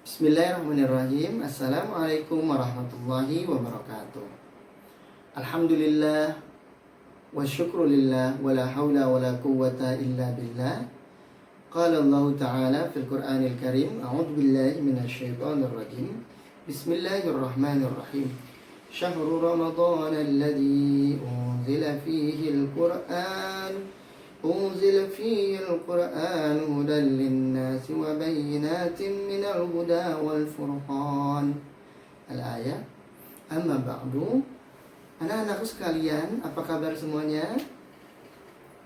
Bismillahirrahmanirrahim. Assalamualaikum warahmatullahi wabarakatuh. Alhamdulillah wa syukrulillah wa la hawla wa la quwwata illa billah. Qala Allah Ta'ala fil Qur'anil Karim, a'udzu billahi minasyaitonir rajim. Bismillahirrahmanirrahim. Syahrul Ramadan alladzi أنزل فيه القرآن هدى للناس وبينات من الهدى والفرقان. Al-ayat. Amma ba'du. Anak-anakku sekalian, apa kabar semuanya?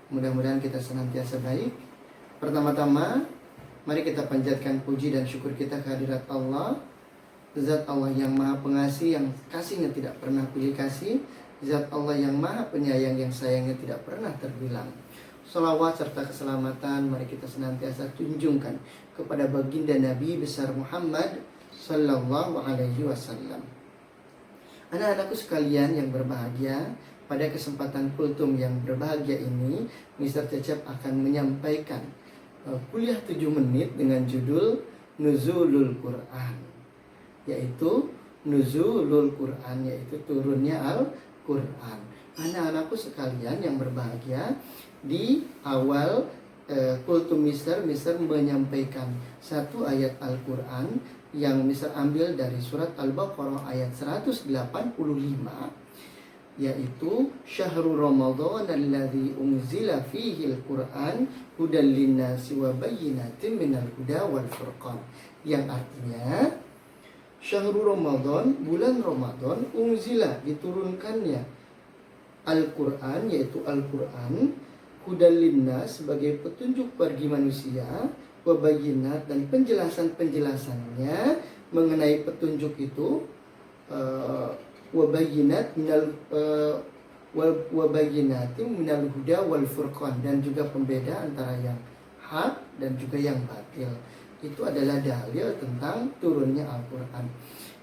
Mudah-mudahan kita senantiasa baik. Pertama-tama, mari kita panjatkan puji dan syukur kita kehadirat Allah, Zat Allah yang maha pengasih, yang kasihnya tidak pernah pilih kasih, Zat Allah yang maha penyayang, yang sayangnya tidak pernah terbilang. Salawat serta keselamatan mari kita senantiasa tunjukkan kepada baginda Nabi besar Muhammad sallallahu alaihi wasallam. Anak-anakku sekalian yang berbahagia, pada kesempatan kultum yang berbahagia ini, Mr. Cecep akan menyampaikan kuliah 7 menit dengan judul Nuzulul Quran, yaitu Nuzulul Quran, yaitu turunnya Al-Quran. Anak-anakku sekalian yang berbahagia, di awal kultum Mister menyampaikan satu ayat Al-Quran yang Mister ambil dari surat Al-Baqarah ayat 185, yaitu Syahrul Ramadan alladzi unzila fihi al-Quran hudan linnasi wa bayyinatin minal huda wal furqan, yang artinya Syahrul Ramadan, bulan Ramadan, unzila, diturunkannya Al-Quran, yaitu Al-Quran, hudan linnas, sebagai petunjuk bagi manusia, wabayinat, dan penjelasan-penjelasannya mengenai petunjuk itu, wabayinat minal wabayinatim minal huda wal furqan, dan juga pembeda antara yang hak dan juga yang batil. Itu adalah dalil tentang turunnya Al-Quran.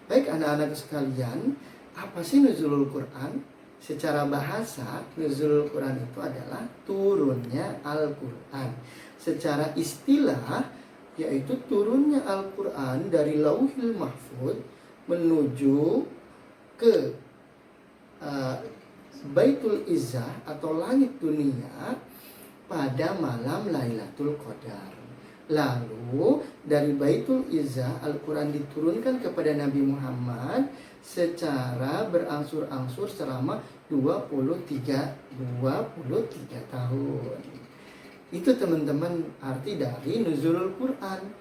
Baik anak-anak sekalian, apa sih nuzulul Quran? Secara bahasa, nuzulul Quran itu adalah turunnya Al-Quran. Secara istilah, yaitu turunnya Al-Quran dari Lauhil Mahfuz menuju ke Baitul Izzah atau langit dunia pada malam Lailatul Qadar. Lalu dari Baitul Izzah, Al-Quran diturunkan kepada Nabi Muhammad secara berangsur-angsur selama 23 tahun. Itu teman-teman arti dari nuzulul Quran.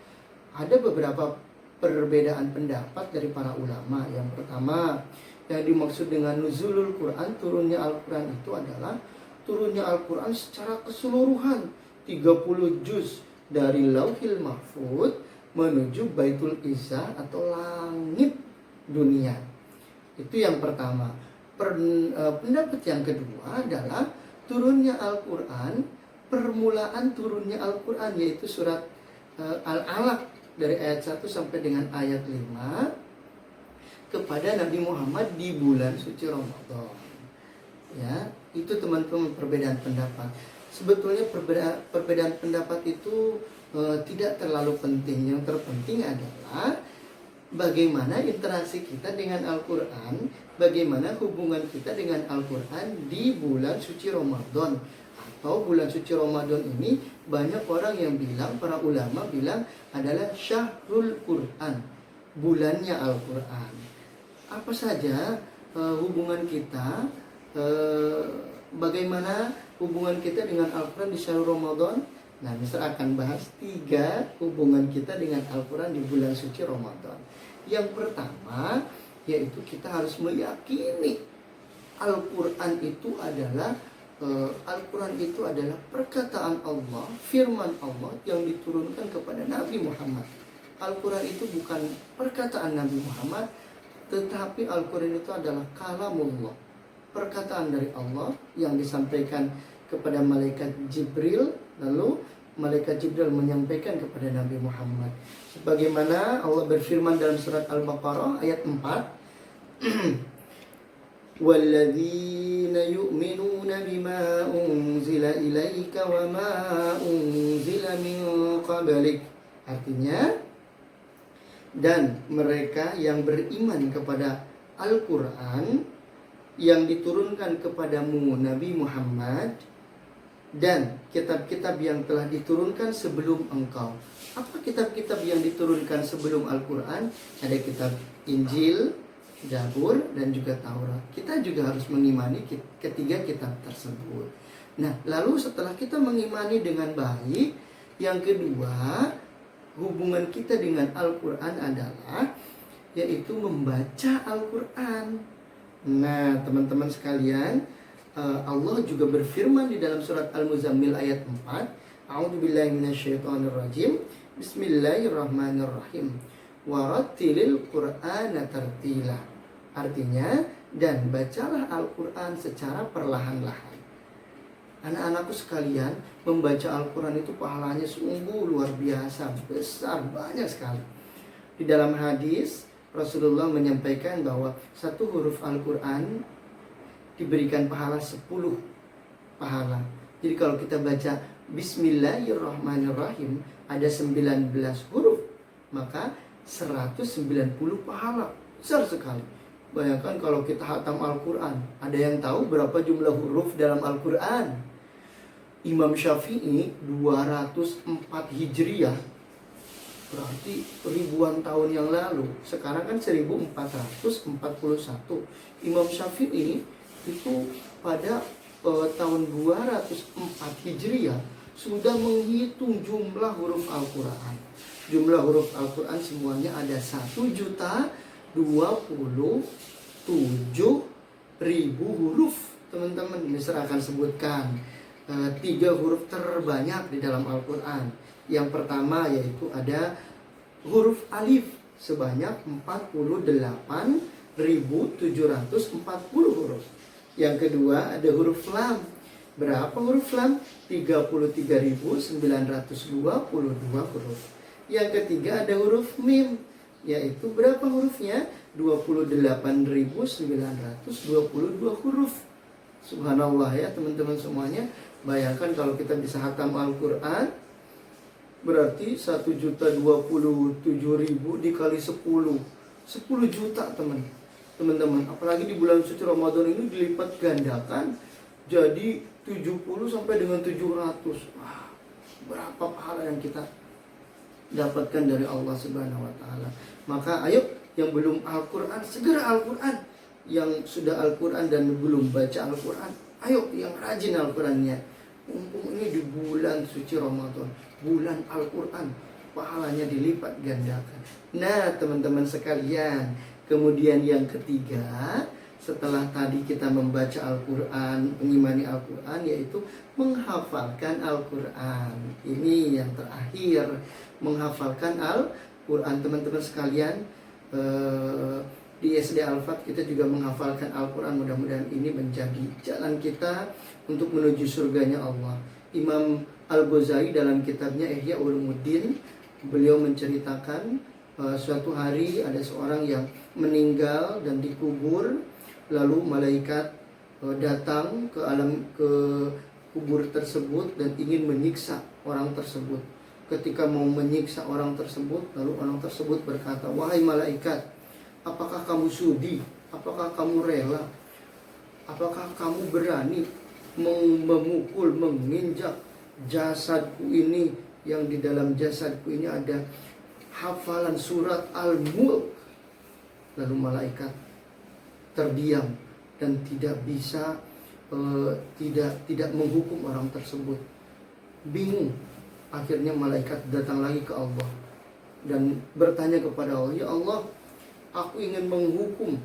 Ada beberapa perbedaan pendapat dari para ulama. Yang pertama, yang dimaksud dengan nuzulul Quran, turunnya Al-Quran itu adalah turunnya Al-Quran secara keseluruhan, 30 juz dari Lauhil Mahfuz menuju Baitul Izzah atau langit dunia. Itu yang pertama. Pendapat yang kedua adalah turunnya Al-Quran, permulaan turunnya Al-Quran, yaitu surat Al-Alaq dari ayat 1 sampai dengan ayat 5 kepada Nabi Muhammad di bulan suci Ramadan. Ya, itu teman-teman perbedaan pendapat. Sebetulnya perbedaan pendapat itu tidak terlalu penting. Yang terpenting adalah bagaimana interaksi kita dengan Al-Quran, bagaimana hubungan kita dengan Al-Quran di bulan suci Ramadan. Atau bulan suci Ramadan ini banyak orang yang bilang, para ulama bilang adalah Syahrul Quran, bulannya Al-Quran. Apa saja hubungan kita, bagaimana hubungan kita dengan Al-Quran di Syahrul Ramadan? Nah, Mister akan bahas 3 hubungan kita dengan Al-Quran di bulan suci Ramadan. Yang pertama, yaitu kita harus meyakini Al-Quran itu adalah perkataan Allah, firman Allah yang diturunkan kepada Nabi Muhammad. Al-Quran itu bukan perkataan Nabi Muhammad, tetapi Al-Quran itu adalah kalamullah, perkataan dari Allah yang disampaikan kepada malaikat Jibril, lalu malaikat Jibril menyampaikan kepada Nabi Muhammad. Sebagaimana Allah berfirman dalam surat Al-Baqarah ayat 4, وَالَّذِينَ يُؤْمِنُونَ بِمَا أُنْزِلَ إِلَيْكَ وَمَا أُنْزِلَ مِنْ قَبْلِكَ. Artinya, dan mereka yang beriman kepada Al-Quran yang diturunkan kepadamu Nabi Muhammad dan kitab-kitab yang telah diturunkan sebelum engkau. Apa kitab-kitab yang diturunkan sebelum Al-Quran? Ada kitab Injil, Zabur, dan juga Taurat. Kita juga harus mengimani ketiga kitab tersebut. Nah, lalu setelah kita mengimani dengan baik, yang kedua, hubungan kita dengan Al-Quran adalah yaitu membaca Al-Quran. Nah, teman-teman sekalian, Allah juga berfirman di dalam surat Al-Muzammil ayat 4, A'udzubillahi minasyaitonirrajim. Bismillahirrahmanirrahim. Warattilil Qur'ana tartila. Artinya, dan bacalah Al-Quran secara perlahan-lahan. Anak-anakku sekalian, membaca Al-Quran itu pahalanya sungguh luar biasa, besar, banyak sekali. Di dalam hadis, Rasulullah menyampaikan bahwa satu huruf Al-Quran diberikan pahala 10 pahala. Jadi kalau kita baca Bismillahirrahmanirrahim ada 19 huruf, maka 190 pahala. Besar sekali. Bayangkan kalau kita hatam Al-Quran. Ada yang tahu berapa jumlah huruf dalam Al-Quran? Imam Syafi'i 204 Hijriah, berarti ribuan tahun yang lalu. Sekarang kan 1441. Imam Syafi'i itu pada tahun 204 Hijriah sudah menghitung jumlah huruf Al-Quran. Jumlah huruf Al-Quran semuanya ada 1.027.000 huruf. Teman-teman, ini saya akan sebutkan 3 huruf terbanyak di dalam Al-Quran. Yang pertama yaitu ada huruf alif sebanyak 48.740 huruf. Yang kedua ada huruf lam. Berapa huruf lam? 33.922 huruf. Yang ketiga ada huruf mim, yaitu berapa hurufnya? 28.922 huruf. Subhanallah ya teman-teman semuanya. Bayangkan kalau kita bisa hatam Al-Quran, berarti 1.027.000 dikali 10 juta teman-teman. Apalagi di bulan suci Ramadan ini dilipat gandakan jadi 70 sampai dengan 700. Wah, berapa pahala yang kita dapatkan dari Allah Subhanahu wa taala. Maka ayo yang belum Al-Quran segera Al-Quran. Yang sudah Al-Quran dan belum baca Al-Quran, ayo yang rajin Al-Qurannya. Mumpung ini di bulan suci Ramadan, bulan Al-Quran, pahalanya dilipat gandakan. Nah teman-teman sekalian, kemudian yang ketiga, setelah tadi kita membaca Al-Quran, mengimani Al-Quran, yaitu menghafalkan Al-Quran. Ini yang terakhir, menghafalkan Al-Quran. Teman-teman sekalian, di SD Al-Fat kita juga menghafalkan Al-Quran. Mudah-mudahan ini menjadi jalan kita untuk menuju surganya Allah. Imam Al-Ghazali dalam kitabnya Ihya Ulumuddin, beliau menceritakan suatu hari ada seorang yang meninggal dan dikubur. Lalu malaikat datang ke kubur tersebut dan ingin menyiksa orang tersebut. Ketika mau menyiksa orang tersebut, lalu orang tersebut berkata, "Wahai malaikat, apakah kamu sudi? Apakah kamu rela? Apakah kamu berani memukul, menginjak jasadku ini, yang di dalam jasadku ini ada hafalan surat Al-Mulk?" Lalu malaikat terdiam dan tidak bisa tidak menghukum orang tersebut. Bingung. Akhirnya malaikat datang lagi ke Allah dan bertanya kepada Allah, "Ya Allah, aku ingin menghukum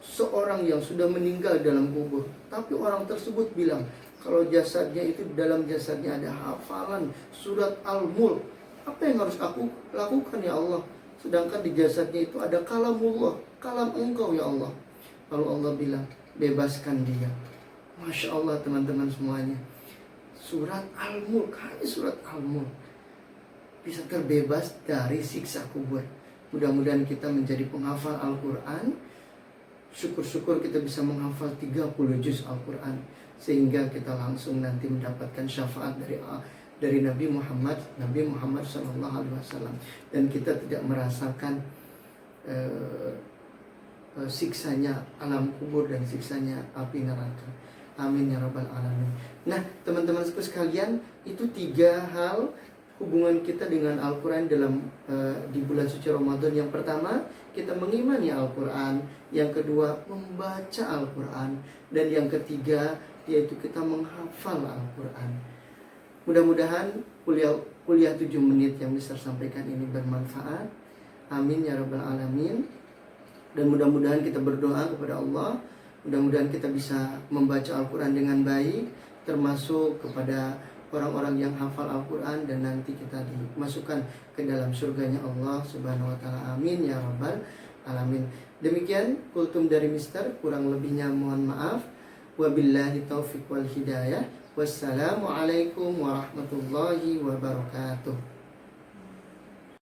seorang yang sudah meninggal dalam kubur, tapi orang tersebut bilang kalau jasadnya itu, dalam jasadnya ada hafalan surat Al-Mulk. Apa yang harus aku lakukan ya Allah? Sedangkan di jasadnya itu ada kalamullah, kalam engkau ya Allah." Lalu Allah bilang, "Bebaskan dia." Masya Allah teman-teman semuanya, surat Al-Mulk, hanya surat Al-Mulk bisa terbebas dari siksa kubur. Mudah-mudahan kita menjadi penghafal Al-Quran. Syukur-syukur kita bisa menghafal 30 juz Al-Quran, sehingga kita langsung nanti mendapatkan syafaat dari Nabi Muhammad SAW, dan kita tidak merasakan siksanya alam kubur dan siksanya api neraka. Amin ya rabbal alamin. Nah, teman-teman sekalian, itu 3 hal hubungan kita dengan Al-Quran di bulan suci Ramadan. Yang pertama, kita mengimani Al-Quran. Yang kedua, membaca Al-Quran. Dan yang ketiga, yaitu kita menghafal Al-Quran. Mudah-mudahan kuliah 7 menit yang Mister sampaikan ini bermanfaat. Amin ya rabbal alamin. Dan mudah-mudahan kita berdoa kepada Allah, mudah-mudahan kita bisa membaca Al-Quran dengan baik, termasuk kepada orang-orang yang hafal Al-Quran, dan nanti kita dimasukkan ke dalam surganya Allah Subhanahu wa ta'ala. Amin ya rabbal alamin. Demikian kultum dari Mister, kurang lebihnya mohon maaf. Wabillahi taufiq wal hidayah. Wassalamualaikum warahmatullahi wabarakatuh.